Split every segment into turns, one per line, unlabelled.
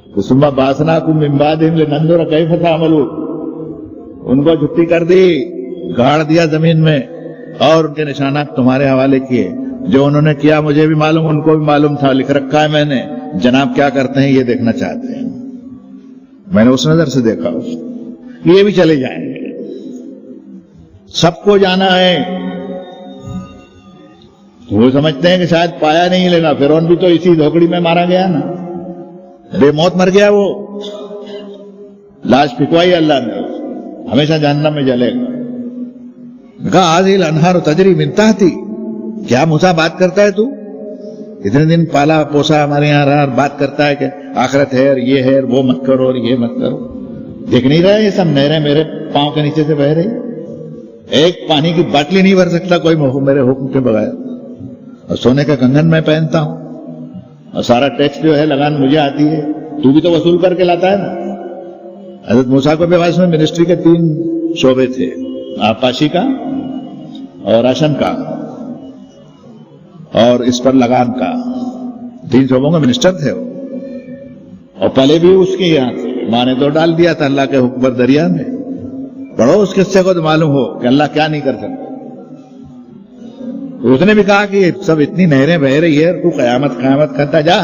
تو ثم بعثناکم من بعدہم لننظر کیف تعملون، ان کو چھٹی کر دی، گاڑ دیا زمین میں اور ان کے نشانات تمہارے حوالے کیے. جو انہوں نے کیا مجھے بھی معلوم، ان کو بھی معلوم تھا، لکھ رکھا ہے میں نے. جناب کیا کرتے ہیں یہ دیکھنا چاہتے ہیں. میں نے اس نظر سے دیکھا یہ بھی چلے جائیں گے، سب کو جانا ہے. وہ سمجھتے ہیں کہ شاید پایا نہیں لینا. فرعون بھی تو اسی دھوکڑی میں مارا گیا نا، بے موت مر گیا، وہ لاش پھکوائی اللہ نے، ہمیشہ جہنم میں جلے گا. کہا هذه الانہار تجری من تحتی، کیا موسیٰ بات کرتا ہے تو؟ اتنے دن پالا پوسا ہمارے یہاں رہا، بات کرتا ہے کہ آخرت ہے اور یہ ہے اور وہ مت کرو اور یہ مت کرو. دیکھ نہیں رہا یہ سب نہریں میرے پاؤں کے نیچے سے بہ رہی، ایک پانی کی باٹلی نہیں بھر سکتا کوئی میرے حکم کے بغیر. اور سونے کا کنگن میں پہنتا ہوں اور سارا ٹیکس جو ہے لگان مجھے آتی ہے، تو بھی تو وصول کر کے لاتا ہے نا. حضرت موسیٰ کو بھی میں منسٹری کے 3 شعبے تھے، آبپاشی کا اور راشن کا اور اس پر لگان کا. 3 شعبوں کے منسٹر تھے وہ. اور پہلے بھی اس کے یہاں تھے، ماں نے تو ڈال دیا تھا اللہ کے حکم پر دریا میں. پڑھو اس قصے کو تو معلوم ہو کہ اللہ کیا نہیں کر سکتا. اس نے بھی کہا کہ سب اتنی نہریں بہ رہی ہے، تو قیامت کرتا جا.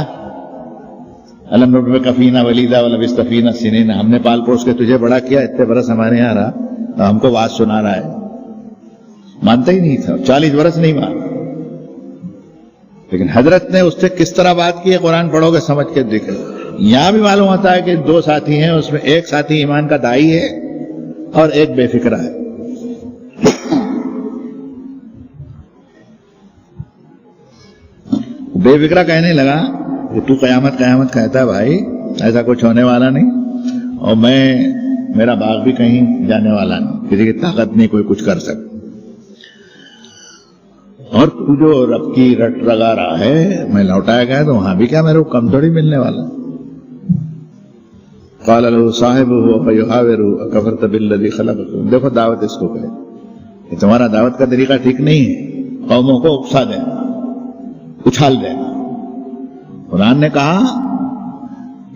الم نربک فینا ولیدا ولبثت فینا سنین، ہم نے پال پوس کے تجھے بڑا کیا، اتنے برس ہمارے یہاں رہا، ہم کو بات سنا رہا ہے. مانتا ہی نہیں تھا، 40 برس نہیں مانا. لیکن حضرت نے اس سے کس طرح بات کی ہے قرآن پڑھو گے سمجھ کے دیکھیں. یہاں بھی معلوم ہوتا ہے کہ 2 ساتھی ہیں، اس میں ایک ساتھی ایمان کا دائی ہے اور ایک بے فکرہ ہے. بے فکرہ کہنے لگا کہ تو قیامت کہتا ہے بھائی، ایسا کچھ ہونے والا نہیں، اور میرا باغ بھی کہیں جانے والا نہیں، کسی کی طاقت نہیں کوئی کچھ کر سکتا. اور تو جو رب کی رٹ لگا رہا ہے میں لوٹایا گیا تو وہاں بھی کیا میرے کو کم تھوڑی ملنے والا. قال له صاحبه ويحاوره اكفرت بالذي خلقكم. دیکھو دعوت اس کو کہے کہ تمہارا دعوت کا طریقہ ٹھیک نہیں ہے، قوموں کو اکسا دینا، اچھال دینا. قرآن نے کہا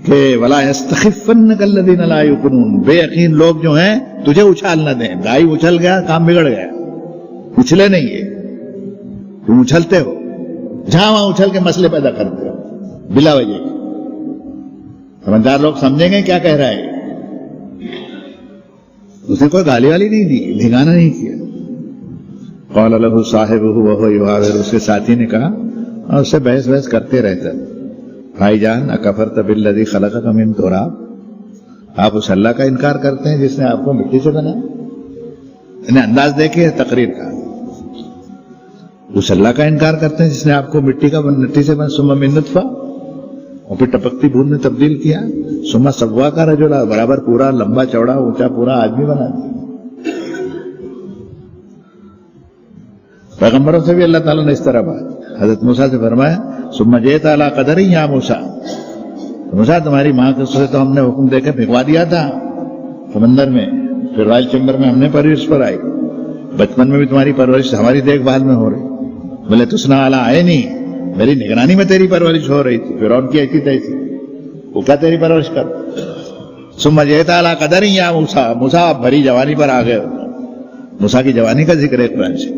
کہ ولا يستخفنك الذين لا يؤمنون، بے یقین لوگ جو ہیں تجھے اچھال نہ دیں. گائے اچھل گیا کام بگڑ گیا. اچھلے نہیں ہے، تم اچھلتے ہو، جہاں وہاں اچھل کے مسئلے پیدا کرتے ہو بلا وجہ. سمجھدار لوگ سمجھیں گے کیا کہہ رہا ہے. اس نے کوئی گالی والی نہیں دی، دھگانا نہیں کیا. قال له صاحبه وهو يحاور، اس کے ساتھی نے کہا اور اس سے بحث کرتے رہتا، بھائی جان اکفرت بالذی خلقک من تراب، آپ اس اللہ کا انکار کرتے ہیں جس نے آپ کو مٹی سے بنایا. انہیں انداز دیکھیے تقریر کا. اس اللہ کا انکار کرتے ہیں جس نے آپ کو مٹی سے بنا، ثم من نطفہ، اور پھر ٹپکتی بوند میں تبدیل کیا، ثم سواک رجلا، برابر پورا لمبا چوڑا اونچا پورا آدمی بنا دیا. پیغمبروں سے بھی اللہ تعالیٰ نے اس طرح بات. حضرت موسیٰ سے فرمایا ثم جئت علی قدر یا موسیٰ، موسیٰ تمہاری ماں سے تو ہم نے حکم دے کے پھینکوا دیا تھا سمندر میں، پھر رائل چیمبر میں ہم نے پرورش پر آئی. بچپن میں بھی تمہاری پرورش ہماری دیکھ بھال میں ہو رہی. بولے تسنا علی عینی، میری نگرانی میں تیری پرورش ہو رہی تھی. فرعون کی ایسی تیسی، وہ کیا تیری پرورش کر. ثم جئت علی قدر یا موسیٰ، موسیٰ آپ بھری جوانی پر آ گئے. موسیٰ کی جوانی کا ذکر ہے قرآن سے.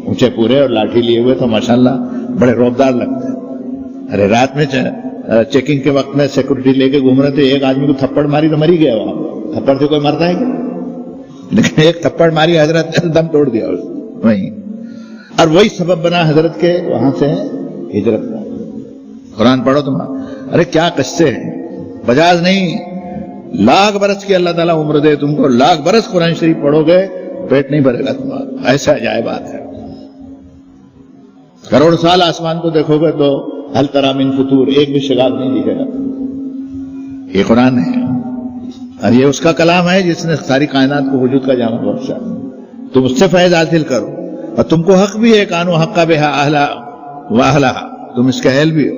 اونچے پورے اور لاٹھی لیے ہوئے تو ماشاءاللہ بڑے روبدار لگتے ہیں. ارے رات میں چیکنگ کے وقت میں سیکورٹی لے کے گھوم رہے تھے، ایک آدمی کو تھپڑ ماری تو مری گیا. وہاں تھپڑ سے کوئی مرتا ہے کیا؟ لیکن ایک تھپڑ ماری حضرت نے دم توڑ دیا وہیں. اور وہی سبب بنا حضرت کے وہاں سے ہجرت کا. قرآن پڑھو تم، ارے کیا قصے ہیں. 50 نہیں، 1,00,000 برس کی اللہ تعالیٰ عمر دے تم کو. 1,00,000 برس قرآن شریف پڑھو گے پیٹ نہیں بھرے گا تمہارا. ایسا عجائبات ہے. کروڑ سال آسمان کو دیکھو گے تو ہل تری من فطور، ایک بھی شگاف نہیں دکھے گا. یہ قرآن ہے اور یہ اس کا کلام ہے جس نے ساری کائنات کو وجود کا جامع بخشا. تم اس سے فیض حاصل کرو اور تم کو حق بھی ہے. کانو حق بہا اہلا و اہلا، تم اس کے اہل بھی ہو.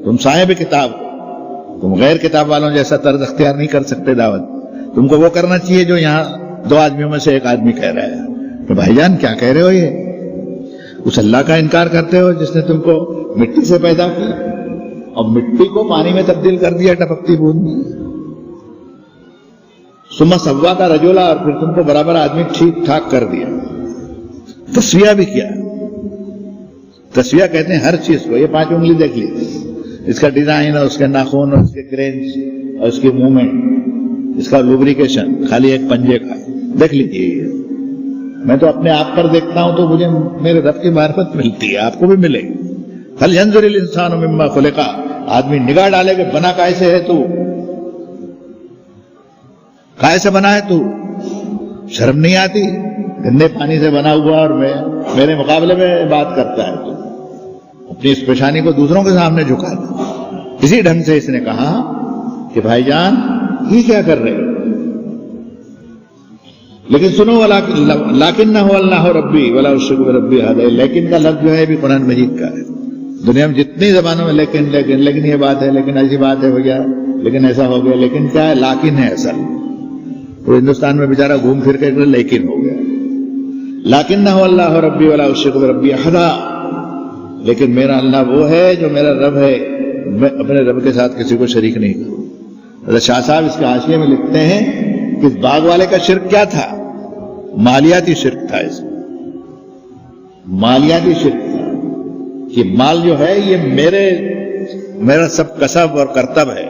تم صاحب کتاب ہو، تم غیر کتاب والوں جیسا طرز اختیار نہیں کر سکتے دعوت. تم کو وہ کرنا چاہیے جو یہاں 2 آدمیوں میں سے ایک آدمی کہہ رہا ہے کہ بھائی جان کیا کہہ رہے ہو. یہ اس اللہ کا انکار کرتے ہو جس نے تم کو مٹی سے پیدا کیا اور مٹی کو پانی میں تبدیل کر دیا ٹپکتی بوند. ثم سوا کا رجولا، اور پھر تم کو برابر آدمی ٹھیک ٹھاک کر دیا. تسویہ بھی کیا. تسویہ کہتے ہیں ہر چیز کو. یہ 5 انگلی دیکھ لی، اس کا ڈیزائن اور اس کے ناخن اور اس کے گرینز اور اس کی موومنٹ، اس کا لوبریکیشن، خالی ایک پنجے کا دیکھ لیجیے. میں تو اپنے آپ پر دیکھتا ہوں تو مجھے میرے رب کی معرفت ملتی ہے، آپ کو بھی ملے گی. هل ينظر الانسان مما خلق، آدمی نگاہ ڈالے کہ بنا کیسے ہے تو، کیسے بنا ہے تو. شرم نہیں آتی؟ گندے پانی سے بنا ہوا اور میرے مقابلے میں بات کرتا ہے تو اپنی اس پیشانی کو دوسروں کے سامنے جھکاتا. اسی ڈھنگ سے اس نے کہا کہ بھائی جان یہ کیا کر رہے ہو؟ لیکن سنو، لیکنہ اللہ ربی ولا اشرک بربی احد. لیکن کا لفظ جو ہے بھی قرآن مجید کا ہے. دنیا میں جتنی زبانوں میں لیکن یہ بات ہے، لیکن ایسی بات ہے بھیا، لیکن ایسا ہو گیا. لیکن کیا ہے؟ لاکن ہے اصل. وہ ہندوستان میں بیچارہ گھوم پھر کے لیکن ہو گیا. لیکنہ اللہ ربی ولا اشرک بربی احد. لیکن میرا اللہ وہ ہے جو میرا رب ہے، میں اپنے رب کے ساتھ کسی کو شریک نہیں کروں. حضرت شاہ صاحب اس کے حاشیے میں لکھتے ہیں کہ اس باغ والے کا شرک کیا تھا؟ مالیاتی شرک تھا. اس مالیاتی شرک تھا کہ مال جو ہے یہ میرا سب کسب اور کرتب ہے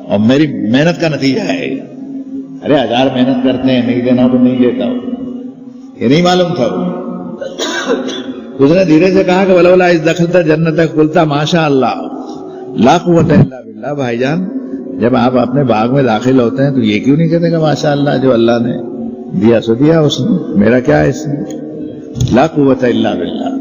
اور میری محنت کا نتیجہ ہے. ارے 1000 محنت کرتے ہیں، نہیں دینا تو نہیں دیتا ہوں، یہ نہیں معلوم تھا. اس نے دھیرے سے کہا کہ ولولا اذ دخلت جنتک قلت ماشاء اللہ لا قوت الا باللہ. بھائی جان جب آپ اپنے باغ میں داخل ہوتے ہیں تو یہ کیوں نہیں کہتے کہ ماشاء اللہ، جو اللہ نے دیا سو دیا، اس نے میرا کیا ہے اس میں. لا قوت الا باللہ.